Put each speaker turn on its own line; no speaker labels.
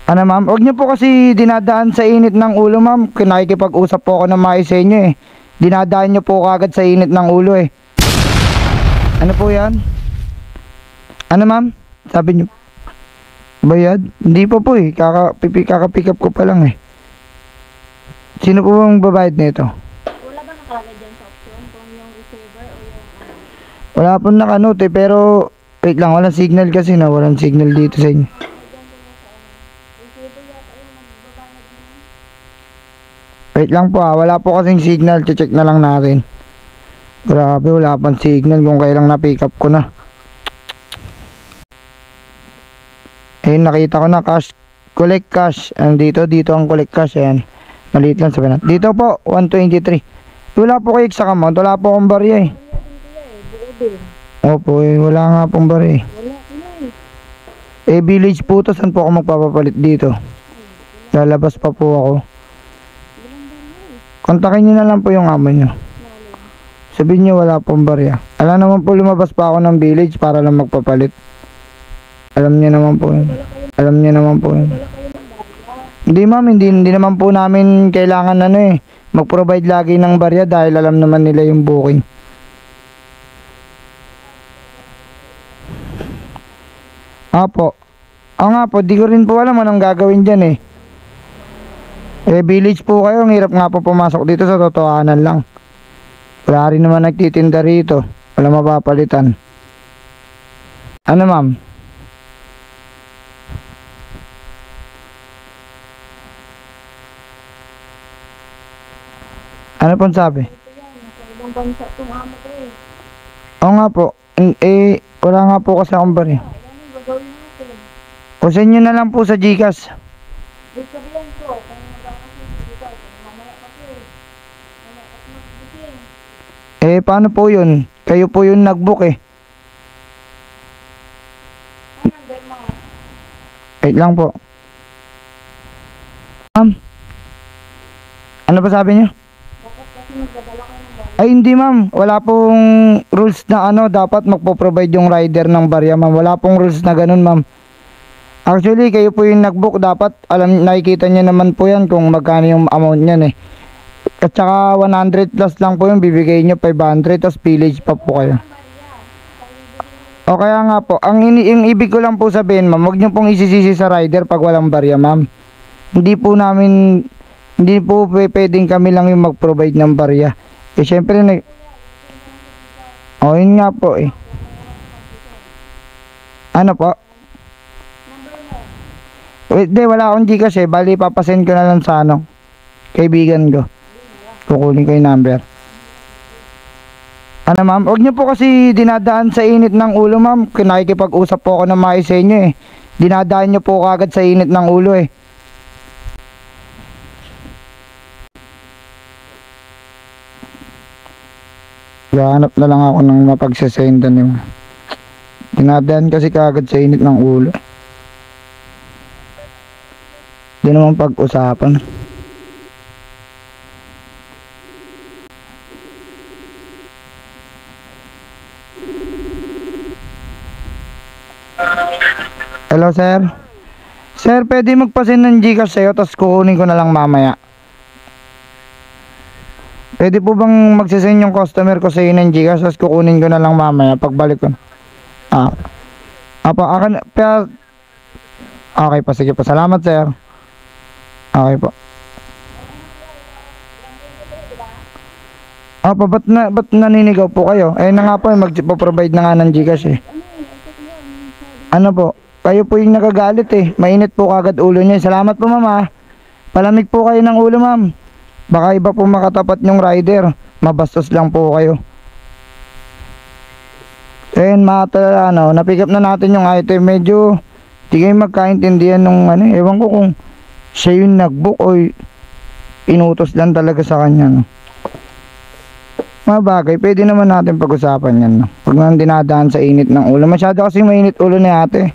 Ano ma'am, huwag niyo po kasi dinadaan sa init ng ulo ma'am. Nakikipag-usap po ako ng maayos sa inyo eh. Dinadaan niyo po kagad sa init ng ulo eh. Ano po yan? Ano ma'am? Sabi niyo. Bayad? Hindi pa po eh. Kaka-pick up ko pa lang eh. Sino po bang babayad nito?
Wala ba nakalagay dyan sa option kung yung receiver o yung
Wala po nakanote eh, pero wait lang, walang signal kasi na. Walang signal dito sa inyo.
receiver yata yung magbabayad mo.
Wait lang po wala po kasing signal. Check na lang natin. Grabe, wala pang signal kung kailang na-pick up ko na. Ayun, nakita ko na cash. Collect cash. Dito ang collect cash. Ayan. Maliit lang sabihin natin. Dito po, 123. Wala po kayo sa amount. Wala po akong barya eh. Opo eh, wala nga pong barya eh.
Wala eh.
Village po to. Saan po ako magpapapalit dito? Lalabas pa po ako. Kontakin nyo na lang po yung amo nyo. Sabihin nyo wala pong barya. Alam naman po lumabas pa ako ng village para lang magpapalit. Alam nyo naman po yun. Alam nyo naman po yun. Hindi ma'am, hindi naman po namin kailangan mag-provide lagi ng barya dahil alam naman nila yung booking. Apo. Nga po, di ko rin po alam anong gagawin dyan eh. Village po kayo, ang hirap nga po pumasok dito sa totohanan lang. Wala rin naman nagtitinda rito. Wala mapapalitan. Ano ma'am? Ano pong sabi?
Ibang bansa itong amo ko eh.
Oo nga po. Wala nga po kasi akong barya.
Ano gagawin natin?
O send nyo na lang po sa GCash.
Di sabihan ko, kung magkakasing dito, mamaya kasi. Mamaya kasi magbising.
Paano po yun? Kayo po yung nag-book eh.
Number mo.
Wait lang po. Ma'am? Ano pa sabi nyo?
Dapat kasi magdadala kayo ng barya.
Ay hindi ma'am. Wala pong rules na dapat magpo-provide yung rider ng barya ma'am. Wala pong rules na ganun ma'am. Actually kayo po yung nag-book. Dapat nakikita nyo naman po yan kung magkano yung amount nyan eh. At saka 100 plus lang po yung bibigay nyo, 500 tapos village pa po kayo. O kaya nga po, yung ibig ko lang po sabihin ma'am, huwag nyo pong isisisi sa rider pag walang barya ma'am. Hindi po pwedeng kami lang yung mag-provide ng barya. Syempre yun nga po eh. Ano po? Wait, wala akong Gcash eh. Bali, papasend ko na lang sa kaibigan ko. Kukunin ko yung number. Ano ma'am? Huwag nyo po kasi dinadaan sa init ng ulo ma'am. Nakikipag-usap po ako ng maayos sa inyo eh. Dinadaan nyo po kagad sa init ng ulo eh. Gahanap na lang ako ng mapagsasendan yung dinadaan kasi kagad sa init ng ulo. Hindi naman pag-usapan. Hello sir. Sir, pwede magpasend ng Gcash sa'yo tapos kukunin ko na lang mamaya. Pwede po bang magsisend yung customer ko sa'yo ng Gcash tapos kukunin ko na lang mamaya pagbalik ko? Okay po, sige po. Salamat sir. Okay po. Ba't naninigaw po kayo? Na nga po, magpo-provide na nga ng Gcash eh. Ano po? Kayo po yung nagagalit eh. Mainit po kagad ulo niya. Salamat po ma'am. Palamig po kayo ng ulo ma'am. Baka iba po makatapat yung rider. Mabastos lang po kayo. Matalala na-pick up na natin yung item. Medyo di kayo magkaintindihan nung ewan ko kung siya yung nag-book o inutos lang talaga sa kanya mga bagay, pwede naman natin pag-usapan yan Huwag nang dinadaan sa init ng ulo. Masyado kasi mainit ulo ni ate.